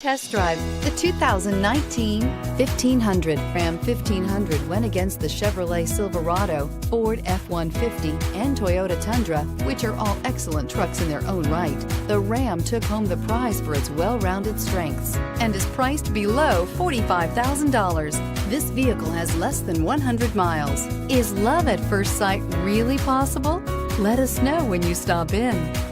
Test drive the 2019 1500. Ram 1500 went against the Chevrolet Silverado, Ford F-150, and Toyota Tundra, which are all excellent trucks in their own right. The Ram took home the prize for its well-rounded strengths and is priced below $45,000. This vehicle has less than 100 miles. Is love at first sight really possible? Let us know when you stop in.